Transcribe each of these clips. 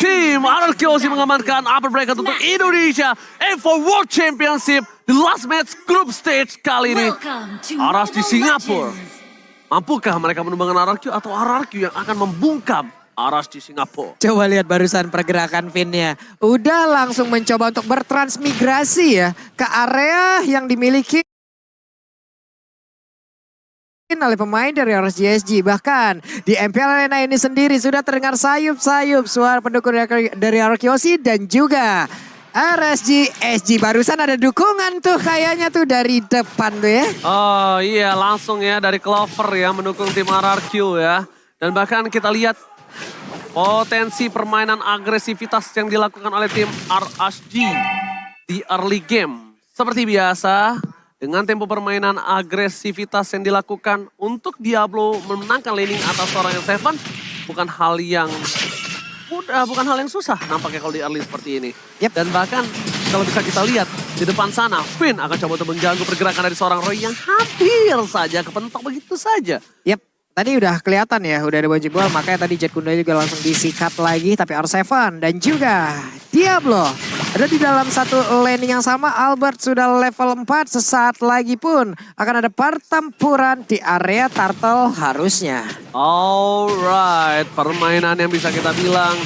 Tim RRQ mengamankan upper bracket untuk Indonesia for World Championship di last match group stage kali ini. Aras di Singapura. Mampukah mereka menumbangkan RRQ atau RRQ yang akan membungkam Aras di Singapura? Coba lihat barusan pergerakan Finn-nya. Udah langsung mencoba untuk bertransmigrasi ya ke area yang dimiliki oleh pemain dari RSGSG. Bahkan di MPL Arena ini sendiri sudah terdengar sayup-sayup suara pendukung dari RRQ dan juga RSGSG. Barusan ada dukungan tuh kayaknya tuh dari depan tuh ya. Oh iya, langsung ya dari Clover ya mendukung tim RRQ ya. Dan bahkan kita lihat potensi permainan agresivitas yang dilakukan oleh tim RSG di early game. Seperti biasa, dengan tempo permainan agresivitas yang dilakukan untuk Diablo memenangkan laning atas seorang L7 bukan hal yang mudah, bukan hal yang susah nampaknya kalau di early seperti ini. Dan bahkan kalau bisa kita lihat di depan sana, Finn akan coba untuk mengganggu pergerakan dari seorang Roy yang hampir saja kepentok begitu saja. Tadi udah kelihatan ya, udah ada baju bola, makanya tadi Jet Kunda juga langsung disikat lagi. Tapi R7 dan juga Diablo ada di dalam satu laning yang sama. Albert sudah level 4, sesaat lagi pun akan ada pertempuran di area turtle harusnya. Alright, permainan yang bisa kita bilang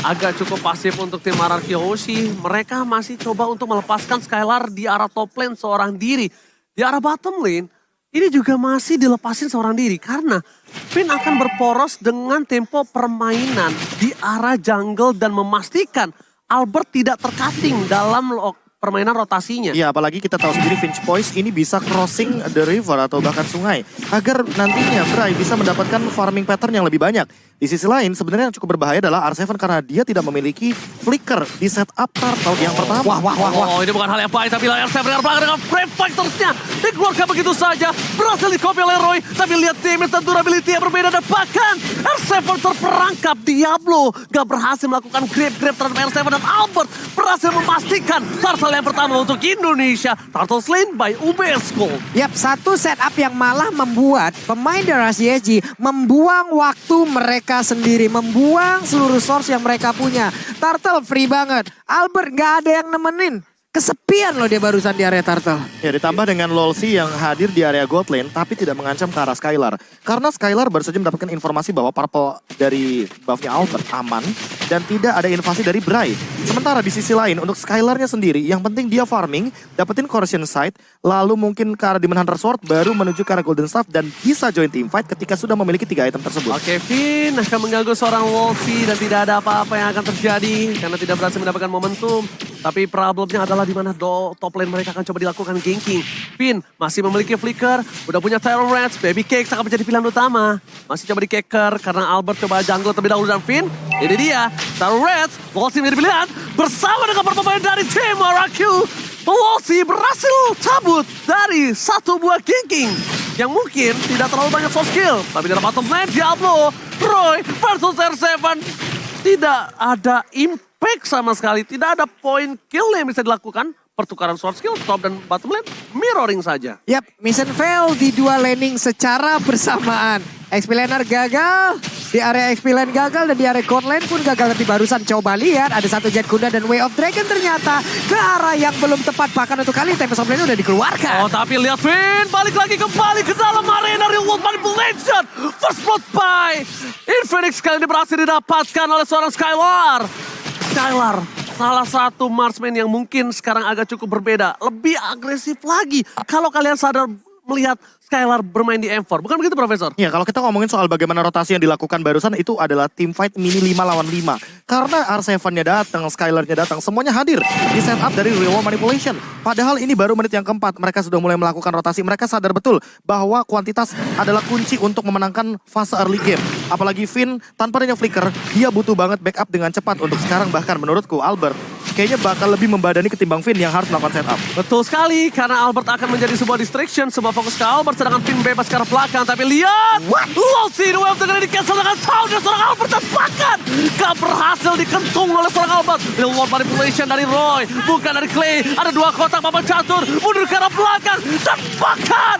agak cukup pasif untuk tim RRQ Hoshi. Mereka masih coba untuk melepaskan Skylar di arah top lane seorang diri. Di arah bottom lane, ini juga masih dilepasin seorang diri karena Finn akan berporos dengan tempo permainan di arah jungle dan memastikan Albert tidak tercutting dalam permainan rotasinya. Iya, apalagi kita tahu sendiri Finch Poise ini bisa crossing the river atau bahkan sungai agar nantinya Bray bisa mendapatkan farming pattern yang lebih banyak. Di sisi lain sebenarnya yang cukup berbahaya adalah R7 karena dia tidak memiliki flicker di setup turtle yang pertama. Oh, ini bukan hal yang baik, tapi R7 dengan belakang dengan Brave Fighters-nya dikeluarkan begitu saja. Berhasil di-copy oleh Roy, tapi lihat damage dan durability yang berbeda. Dan bahkan R7 terperangkap. Diablo gak berhasil melakukan grab terhadap R7 dan Albert berhasil memastikan turtle yang pertama untuk Indonesia. Turtle slain by Ubesco. Satu setup yang malah membuat pemain dari RSGSG membuang waktu mereka sendiri, membuang seluruh source yang mereka punya. Turtle free banget. Albert gak ada yang nemenin. Kesepian loh dia barusan di area turtle. Ya, ditambah dengan Lolsi yang hadir di area gold lane tapi tidak mengancam ke arah Skylar. Karena Skylar baru saja mendapatkan informasi bahwa purple dari buffnya Albert aman dan tidak ada invasi dari Bray. Sementara di sisi lain untuk Skylarnya sendiri yang penting dia farming, dapetin Corrosion Sight, lalu mungkin ke arah Demon Hunter Sword baru menuju ke arah Golden Staff dan bisa join team fight ketika sudah memiliki 3 item tersebut. Oke, Finn akan mengganggu seorang Wolfie dan tidak ada apa-apa yang akan terjadi karena tidak berhasil mendapatkan momentum. Tapi problemnya adalah di mana top lane mereka akan coba dilakukan ganking. Finn masih memiliki flicker, udah punya Terror Rats, Baby Cake akan menjadi pilihan utama. Masih coba di Keker karena Albert coba jungle terlebih dahulu dan Finn. Ini dia, Terror Rats, Wolsey menjadi pilihan bersama dengan pemain dari tim RRQ. Wolsey berhasil cabut dari satu buah ganking yang mungkin tidak terlalu banyak soft skill. Tapi dalam bottom lane Diablo, Roy versus R7 tidak ada impact sama sekali. Tidak ada point kill yang bisa dilakukan. Pertukaran sword skill, top dan bottom lane, mirroring saja. Mission fail di dua laning secara bersamaan. XP laner gagal, di area XP lane gagal dan di area gold lane pun gagal. Tapi barusan coba lihat ada satu Jet Kunda dan Way of Dragon ternyata ke arah yang belum tepat. Bahkan untuk kali Tempest of Lane udah dikeluarkan. Oh tapi lihat Finn balik lagi kembali ke dalam arena Real World Manipulation. First blood by Infinix kali ini berhasil didapatkan oleh seorang Skylar. Skylar salah satu marksman yang mungkin sekarang agak cukup berbeda. Lebih agresif lagi. Kalau kalian sadar melihat Skylar bermain di M4. Bukan begitu Profesor? Ya, kalau kita ngomongin soal bagaimana rotasi yang dilakukan barusan itu adalah team fight mini 5 lawan 5. Karena R7-nya datang, Skylar-nya datang, semuanya hadir di setup dari Real World Manipulation. Padahal ini baru menit yang keempat, mereka sudah mulai melakukan rotasi. Mereka sadar betul bahwa kuantitas adalah kunci untuk memenangkan fase early game. Apalagi Finn tanpa adanya flicker, dia butuh banget backup dengan cepat untuk sekarang. Bahkan menurutku Albert kayaknya bakal lebih membadani ketimbang Finn yang harus melakukan setup. Betul sekali, karena Albert akan menjadi sebuah distraction, sebuah fokus ke Albert, sedangkan Finn bebas ke arah belakang. Tapi lihat, Lossy the Wave dengan di-cancel dengan sound dan seorang Albert tepakan. Gak berhasil dikentung oleh seorang Albert. Lil World Manipulation dari Roy, bukan dari Clay. Ada dua kotak papan catur, mundur ke arah belakang, tepakan.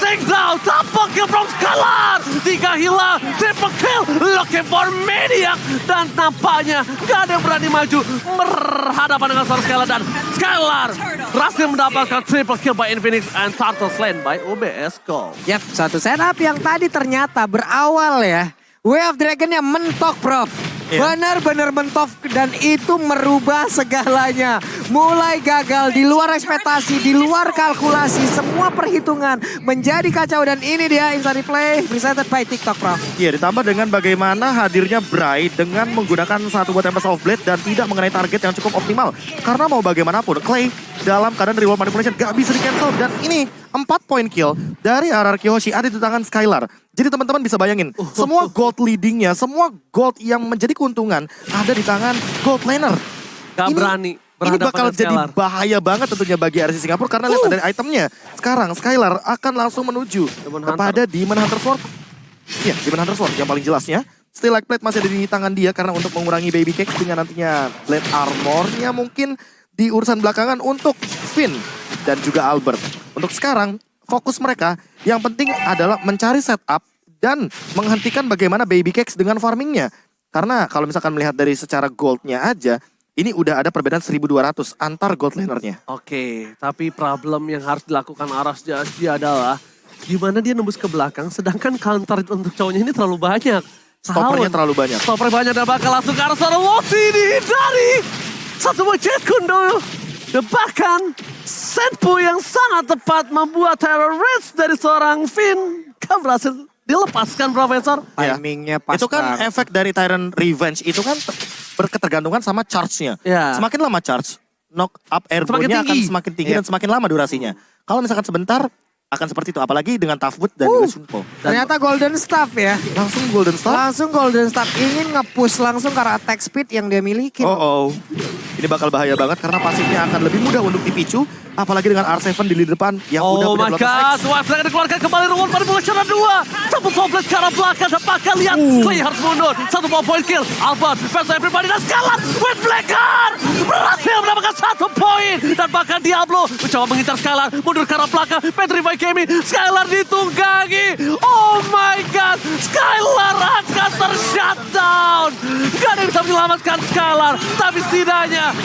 Take down, tapak kill from Skylar. 3 hilang, triple kill, looking for Maniac. Dan nampaknya gak ada yang berani maju berhadapan dengan seorang Skylar. Dan Skylar berhasil mendapatkan triple kill by Infinix and Turtle Slain by OBS Go. Yap, satu setup yang tadi ternyata berawal ya. Way of Dragon-nya mentok, Prof. Benar-benar mentok dan itu merubah segalanya. Mulai gagal, di luar ekspektasi, di luar kalkulasi, semua perhitungan menjadi kacau. Dan ini dia Inside Replay presented by TikTok, Prof. Iya, ditambah dengan bagaimana hadirnya Bray dengan menggunakan satu buah Tempest of Blade dan tidak mengenai target yang cukup optimal. Karena mau bagaimanapun, Clay dalam keadaan reward manipulation gak bisa di-cancel. Dan ini 4 point kill dari RRQ Hoshi ada di tangan Skylar. Jadi teman-teman bisa bayangin, semua gold leadingnya, semua gold yang menjadi keuntungan ada di tangan gold laner. Gak berani. Ini bakal jadi bahaya banget tentunya bagi RC Singapura karena lihat dari itemnya. Sekarang Skylar akan langsung menuju kepada Demon Hunter Sword. Iya, Demon Hunter Sword yang paling jelasnya. Still Like Plate masih ada di tangan dia karena untuk mengurangi Baby Cake dengan nantinya Blade Armor-nya mungkin di urusan belakangan untuk Finn dan juga Albert. Untuk sekarang, fokus mereka yang penting adalah mencari setup dan menghentikan bagaimana Baby Cakes dengan farmingnya. Karena kalau misalkan melihat dari secara goldnya aja, ini udah ada perbedaan 1200 antar gold lanernya. Oke, tapi problem yang harus dilakukan Aras Jasdi adalah gimana dia nembus ke belakang sedangkan counter untuk cowoknya ini terlalu banyak. Stoppernya terlalu banyak. Stoppernya banyak dan bakal langsung ke arah seorang Lossy dihindari. Satu buah Jet Kundo. Dan bahkan setpu yang sangat tepat membuat terrorist dari seorang Finn kan berhasil dilepaskan, Profesor. Timingnya pas. Itu kan efek dari Tyrant Revenge itu kan berketergantungan sama charge-nya. Ya. Semakin lama charge, knock up airborne-nya akan semakin tinggi dan semakin lama durasinya. Kalau misalkan sebentar akan seperti itu, apalagi dengan Toughwood dan juga Shunpo. Ternyata Golden Staff ya. Langsung Golden Staff. Langsung Golden Staff ingin nge-push langsung karena attack speed yang dia miliki. Ini bakal bahaya banget karena pasifnya akan lebih mudah untuk dipicu. Apalagi dengan R7 di lini depan yang udah my god, Wife akan dikeluarkan kembali Reward Manipulation 2. Satu toplet ke arah belakang dan bakal lihat Clay harus mundur. Satu ball point kill, Albert, versus everybody dan Skylar with Blacker berhasil mendapatkan 1 poin. Dan bahkan Diablo mencoba mengincar Skylar, mundur ke arah belakang, Petri by Kemi, Skylar ditunggangi. Oh my god, Skylar akan ter-shutdown. Gak ada yang bisa menyelamatkan Skylar, tapi setidaknya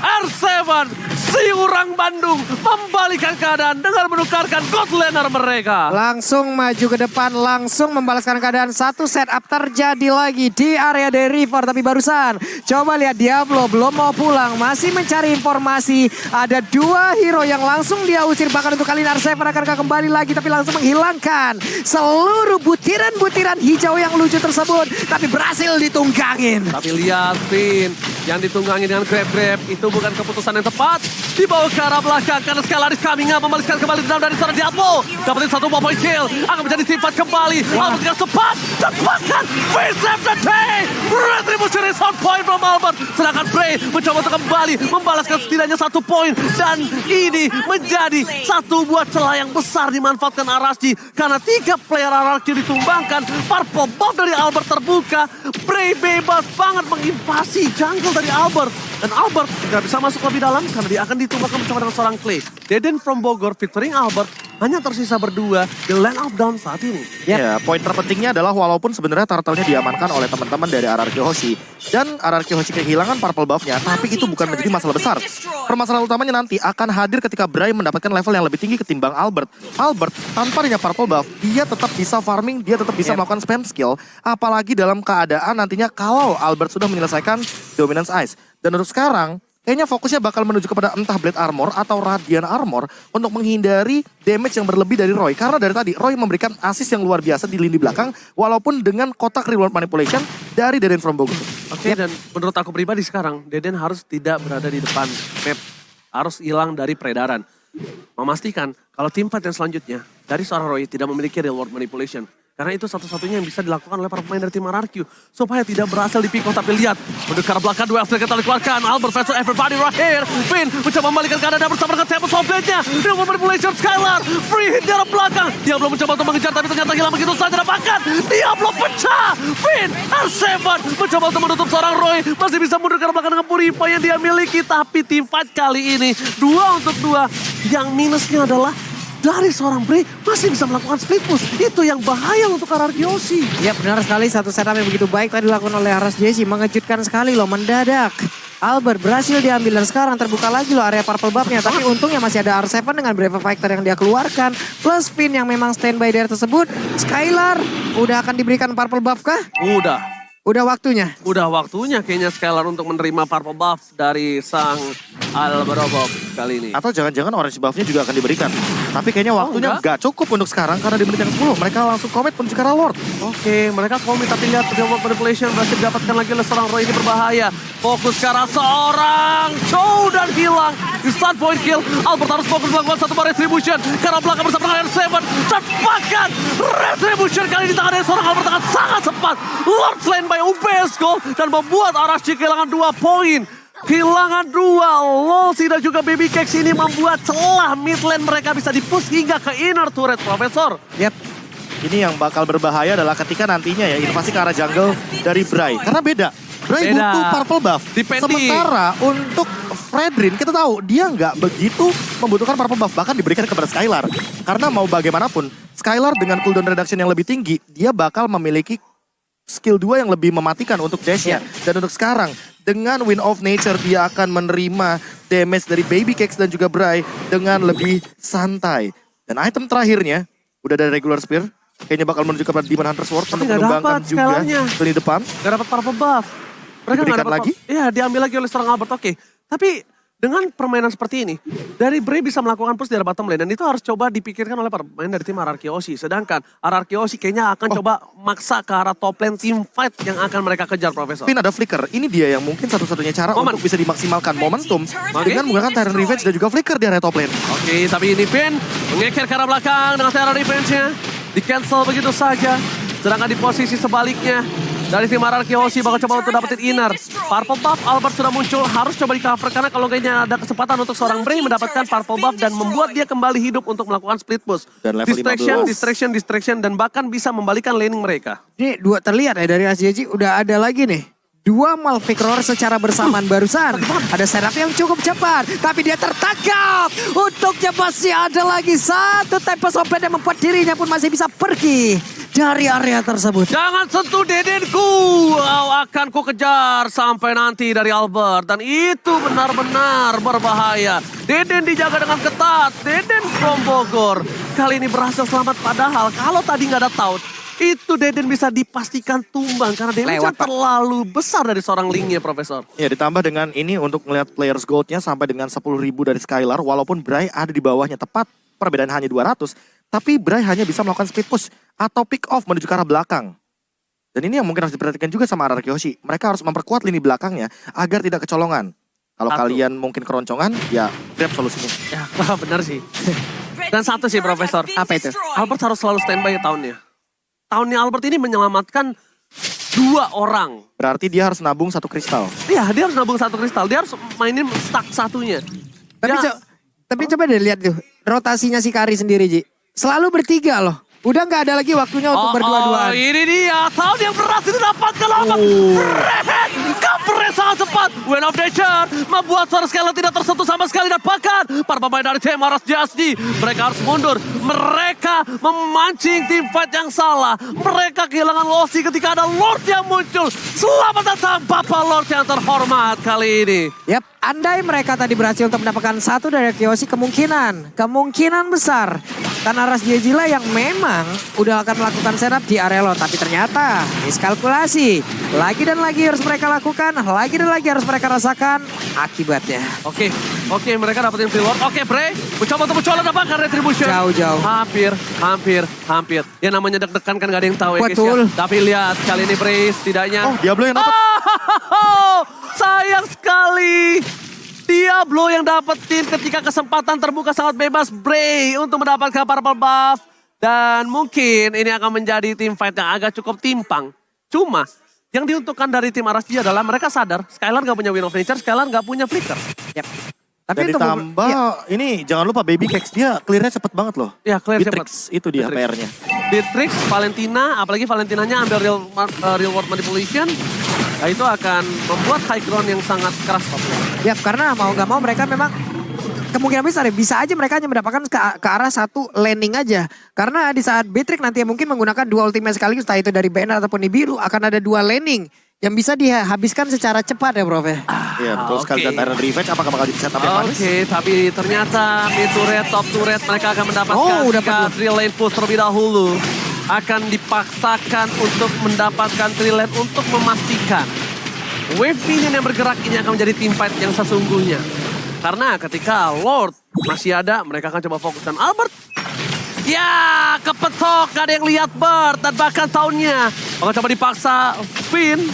R7 si orang Bandung membalikkan keadaan dengan menukarkan god laner mereka. Langsung maju ke depan, langsung membalaskan keadaan. Satu setup terjadi lagi di area dari River. Tapi barusan, coba lihat Diablo belum mau pulang. Masih mencari informasi. Ada 2 hero yang langsung dia usir. Bahkan untuk kali ini R7 akankah kembali lagi. Tapi langsung menghilangkan seluruh butiran-butiran hijau yang lucu tersebut. Tapi berhasil ditunggangin. Tapi lihat Finn yang ditunggangi dengan grab-grab. Itu bukan keputusan yang tepat. Dibawa ke arah belakang karena Skylar coming up membalaskan kembali dendam dari seorang Diablo. Dapetin 1 point kill. Akan menjadi sifat kembali. Albert dengan cepat. Dan bahkan Save the day. Retribution is on point from Albert. Sedangkan Bray mencoba untuk kembali membalaskan setidaknya 1 poin. Dan ini menjadi satu buah celah yang besar dimanfaatkan Arashi. Karena 3 player Arashi ditumbangkan. Purple buff dari Albert terbuka. Bray bebas banget menginvasi jungle dari Albert. Dan Albert gak bisa masuk lebih dalam karena dia akan ditumbangkan bersama dengan seorang Clay. Deden from Bogor featuring Albert hanya tersisa berdua di Land of Dawn saat ini. Ya, poin terpentingnya adalah walaupun sebenarnya turtle-nya diamankan oleh teman-teman dari RRQ Hoshi. Dan RRQ Hoshi kehilangan purple buff-nya, tapi itu bukan menjadi masalah besar. Permasalahan utamanya nanti akan hadir ketika Bray mendapatkan level yang lebih tinggi ketimbang Albert. Albert, tanpa adanya purple buff, dia tetap bisa farming, dia tetap bisa melakukan spam skill. Apalagi dalam keadaan nantinya kalau Albert sudah menyelesaikan Dominance Ice. Dan untuk sekarang, kayaknya fokusnya bakal menuju kepada entah Blade Armor atau Radiant Armor untuk menghindari damage yang berlebih dari Roy. Karena dari tadi, Roy memberikan assist yang luar biasa di lini belakang, walaupun dengan kotak reward manipulation dari Deden from Bogor. Oke, dan menurut aku pribadi sekarang, Deden harus tidak berada di depan map. Harus hilang dari peredaran. Memastikan kalau tim fight yang selanjutnya, dari seorang Roy tidak memiliki reward manipulation. Karena itu satu-satunya yang bisa dilakukan oleh para pemain dari tim RRQ. Supaya tidak berhasil di pick off, tapi lihat. Mendekar belakang, dua F-Flick kita dikeluarkan. Albert versus everybody right here. Finn mencoba membalikkan keadaan bersama dengan Tempest of Blade-nya. Dengan manipulation Skylar. Free hit dari belakang. Diablo mencoba untuk mengejar, tapi ternyata hilang begitu saja. Bahkan Diablo pecah. Finn, R7 mencoba untuk menutup seorang Roy. Masih bisa mundur ke belakang dengan Purify yang dia miliki. Tapi tim fight kali ini 2 untuk 2. Yang minusnya adalah dari seorang Bray masih bisa melakukan split push. Itu yang bahaya untuk RRQ Aussie. Ya benar sekali, satu setup yang begitu baik tadi dilakukan oleh RSJC. Mengejutkan sekali loh, mendadak. Albert berhasil diambil dan sekarang terbuka lagi loh area purple buff-nya. Tapi untungnya masih ada R7 dengan Brave Fighter yang dia keluarkan. Plus Finn yang memang standby dari tersebut. Skylar udah akan diberikan purple buff kah? Udah waktunya. Udah waktunya kayaknya Skylar untuk menerima purple buff dari sang Alberobov kali ini. Atau jangan-jangan orange buff-nya juga akan diberikan. Tapi kayaknya waktunya nggak cukup untuk sekarang karena di menit yang 10 mereka langsung commit menuju ke arah Lord. Oke, mereka komit tapi lihat Dewa Manipulation berhasil didapatkan lagi oleh seorang Roy, ini berbahaya. Fokus ke arah seorang Chow dan hilang. Di start point kill, Albert harus fokus melakukan satu bar retribution. Karena belakang bersama dengan R7. Dan bahkan retribution kali ini di tangan dari seorang Albert akan sangat cepat. Lord slain by UPS Gold dan membuat RSG kehilangan 2 poin. Kehilangan 2, Lolsi dan juga Baby Cakes ini membuat celah mid lane mereka bisa dipush hingga ke inner turret, Profesor. Yap. Ini yang bakal berbahaya adalah ketika nantinya ya invasi ke arah jungle dari Bray. Karena beda. Bray butuh purple buff. Depending. Sementara untuk Fredrin kita tahu dia nggak begitu membutuhkan purple buff. Bahkan diberikan kepada Skylar. Karena mau bagaimanapun, Skylar dengan cooldown reduction yang lebih tinggi, dia bakal memiliki skill 2 yang lebih mematikan untuk Dash-nya. Dan untuk sekarang, dengan Wind of Nature dia akan menerima damage dari Baby Cakes dan juga Bray dengan lebih santai. Dan item terakhirnya, udah ada regular spear. Kayaknya bakal menuju kepada Demon Hunter Sword untuk menumbangkan juga di depan. Gak dapat purple buff. Mereka Diberikan gak dapat lagi? Iya, diambil lagi oleh seorang Albert. Oke. Tapi dengan permainan seperti ini, dari Bray bisa melakukan push di arah bottom lane. Dan itu harus coba dipikirkan oleh pemain dari tim RRQ Aussie. Sedangkan RRQ Aussie kayaknya akan coba maksa ke arah top lane team fight yang akan mereka kejar, Profesor. Finn ada flicker. Ini dia yang mungkin satu-satunya cara untuk bisa dimaksimalkan momentum dengan menggunakan Tyrant Revenge dan juga flicker di area top lane. Oke, tapi ini Finn mengeker ke arah belakang dengan Tyrant Revenge-nya. Di-cancel begitu saja. Sedangkan di posisi sebaliknya, dari tim RRQ Aussie bakal coba untuk dapetin inner. Purple buff Albert sudah muncul, harus coba di-cover karena kalau kayaknya ada kesempatan untuk seorang Bray mendapatkan purple buff dan membuat dia kembali hidup untuk melakukan split push. Dan level 15. Distraction dan bahkan bisa membalikan laning mereka. Ini dua terlihat ya dari SJJ udah ada lagi nih. 2 Malphite Roar secara bersamaan barusan. Ada setup yang cukup cepat. Tapi dia tertangkap. Untuknya masih ada lagi satu Tempest of Blade yang membuat dirinya pun masih bisa pergi dari area tersebut. Jangan sentuh Dedenku. Akan ku kejar sampai nanti dari Albert. Dan itu benar-benar berbahaya. Deden dijaga dengan ketat. Deden from Bogor. Kali ini berhasil selamat padahal kalau tadi nggak ada taunt. Itu Deden bisa dipastikan tumbang karena damage terlalu besar dari seorang Lingnya, Profesor. Ya, ditambah dengan ini untuk melihat players goldnya sampai dengan 10.000 dari Skylar. Walaupun Bray ada di bawahnya tepat, perbedaan hanya 200. Tapi Bray hanya bisa melakukan speed push atau pick off menuju ke arah belakang. Dan ini yang mungkin harus diperhatikan juga sama RRQ Aussie. Mereka harus memperkuat lini belakangnya agar tidak kecolongan. Kalau kalian mungkin keroncongan, ya grab solusinya. Ya, benar sih. Dan satu sih, Profesor. Apa itu? Albert harus selalu standby tahunnya. Tahunnya Albert ini menyelamatkan 2 orang. Berarti dia harus nabung 1 kristal. Iya, dia harus nabung 1 kristal. Dia harus mainin stack satunya. Tapi coba deh lihat tuh rotasinya si Kari sendiri, Ji. Selalu bertiga loh. Udah nggak ada lagi waktunya untuk berdua-duaan. Ini dia. Tahun yang berhasil didapatkan Albert. Covernya sangat cepat. Wind of Nature membuat suara Skylar tidak tersentuh sama sekali. Dan bahkan para pemain dari tim RSJC, mereka harus mundur. Mereka memancing tim fight yang salah. Mereka kehilangan Lolsi ketika ada Lord yang muncul. Selamat datang Bapak Lord yang terhormat kali ini. Yap, andai mereka tadi berhasil untuk mendapatkan 1 dari Kiyoshi, kemungkinan besar. Karena RSJC lah yang memang udah akan melakukan setup di area Lord. Tapi ternyata miskalkulasi. Lagi dan lagi harus mereka lakukan. Lagi dan lagi harus mereka rasakan akibatnya. Oke, mereka dapetin free Lord. Oke, Bray mencoba untuk dapatkan retribution. Jauh-jauh. Hampir. Ya namanya deg-degan kan gak ada yang tahu ya guys Betul. ya. Tapi lihat kali ini Bray setidaknya. Oh, Diablo yang dapat. Sayang sekali. Diablo yang dapetin ketika kesempatan terbuka sangat bebas. Bray untuk mendapatkan purple buff. Dan mungkin ini akan menjadi tim fight yang agak cukup timpang. Cuma yang diuntungkan dari tim RSG adalah mereka sadar Skylar gak punya Wind of Nature, Skylar gak punya Flicker. Yap. Dan itu ditambah ini jangan lupa Baby Cakes dia clearnya cepet banget loh. Ya, clear cepet. Bitrix itu dia Bitrix. PR-nya. Bitrix, Valentina, apalagi Valentinanya ambil real world manipulation. Nah, itu akan membuat high ground yang sangat keras. Yap, karena mau nggak mau mereka memang kemungkinan besar ya, bisa aja mereka hanya mendapatkan ke arah satu landing aja. Karena di saat Bitrix nanti mungkin menggunakan dua ultimate sekaligus, entah itu dari Banner ataupun Nibiru, akan ada dua landing yang bisa dihabiskan secara cepat ya Prof ya. Iya betul sekali. Dan Iron Revenge apakah bakal di setup yang manis? Oke, tapi ternyata mid turret, top turret mereka akan mendapatkan dapat 3 lane push terlebih dahulu. Akan dipaksakan untuk mendapatkan 3 lane untuk memastikan wave minion yang bergerak ini akan menjadi team fight yang sesungguhnya. Karena ketika Lord masih ada, mereka akan coba fokuskan Albert. Ya, kepetok, gak ada yang lihat Bert. Dan bahkan tahunnya, akan coba dipaksa Finn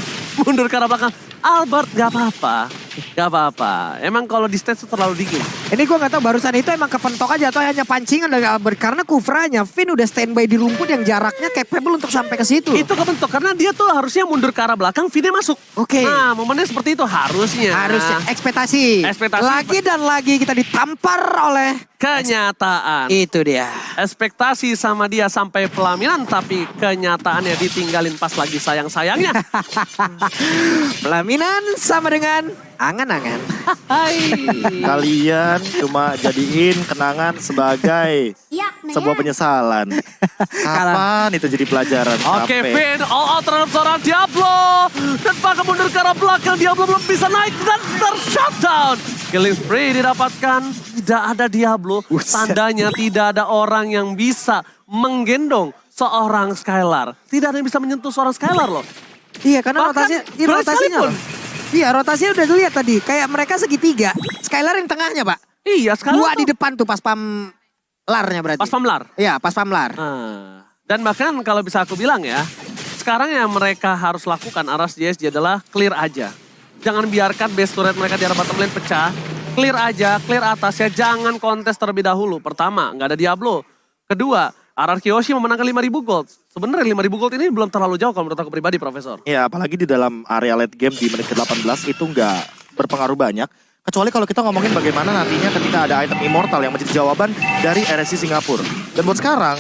mundur ke arah belakang. Albert gak apa-apa, gak apa-apa. Emang kalau di stage itu terlalu dingin. Ini gue gak tahu barusan itu emang kepentok aja atau hanya pancingan dari Albert. Karena Kufranya, Finn udah standby di rumput yang jaraknya capable untuk sampai ke situ. Itu kebentuk karena dia tuh harusnya mundur ke arah belakang, Finn masuk. Oke. Nah, momennya seperti itu harusnya. Harusnya ekspektasi. Ekspektasi. Lagi dan lagi kita ditampar oleh Kenyataan. itu dia. Ekspektasi sama dia sampai pelaminan, tapi kenyataannya ditinggalin pas lagi sayang-sayangnya. Pelaminan sama dengan angan-angan. Hai. Kalian cuma jadiin kenangan sebagai sebuah penyesalan. Kapan itu jadi pelajaran? Oke, Capek. Finn all out terhadap seorang Diablo. Dan bahkan mundur ke arah belakang, Diablo belum bisa naik dan ter-shutdown. Killing spree didapatkan, tidak ada Diablo. Tandanya tidak ada orang yang bisa menggendong seorang Skylar. Tidak ada yang bisa menyentuh seorang Skylar loh. Iya, karena Bahkan rotasinya Bryce sekalipun. loh. Iya, rotasinya udah dilihat tadi. Kayak mereka segitiga. Skylar yang tengahnya, Pak. Iya, Skylar Dua tuh di depan tuh pas pamlarnya berarti. pas pamlar. Iya, pas pamlar. Dan bahkan kalau bisa aku bilang ya, sekarang yang mereka harus lakukan aras JSG adalah clear aja. Jangan biarkan base turret mereka di arah bottom lane pecah. Clear aja, clear atasnya, jangan kontes terlebih dahulu. Pertama, nggak ada Diablo. Kedua, RR Kyoshi memenangkan 5.000 gold. Sebenarnya 5.000 gold ini belum terlalu jauh kalau menurut aku pribadi, Profesor. Ya apalagi di dalam area late game di menit ke-18 itu nggak berpengaruh banyak. Kecuali kalau kita ngomongin bagaimana nantinya ketika ada item immortal yang menjadi jawaban dari RSC Singapura. Dan buat sekarang,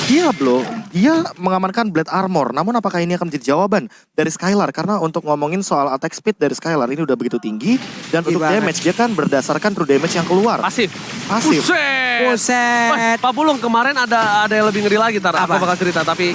Diablo, dia mengamankan Blade Armor. Namun apakah ini akan menjadi jawaban dari Skylar? Karena untuk ngomongin soal attack speed dari Skylar ini udah begitu tinggi. Dan untuk damage, dia kan berdasarkan true damage yang keluar. Pasif. Pasif. Buset. Buset. Pak Pulung, kemarin ada yang lebih ngeri lagi, Tar. Aku Apa? bakal cerita, tapi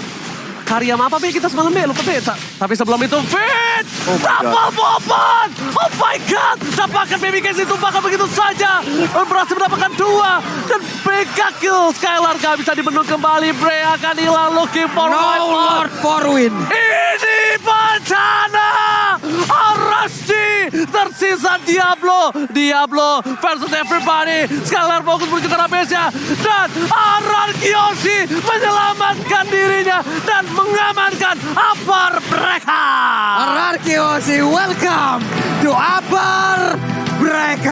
karya apa Be kita semalam Be, lupa Be. Tapi sebelum itu, Fit! Oh my God. Double bomban! Oh my God! Tampakkan Baby Case ditumpahkan begitu saja. Berhasil mendapatkan 2. Dan mega kill. Skylar gak bisa dibendung kembali. Bray akan hilang, looking for No wipe out. Lord for win. Ini bencana! RSG tersisa Diablo. Diablo versus everybody. Skylar fokus menuju ke arah base-nya. Dan RR Kyoshi menyelamatkan dirinya. Dan mengamankan upper mereka. RR Kyoshi, welcome to upper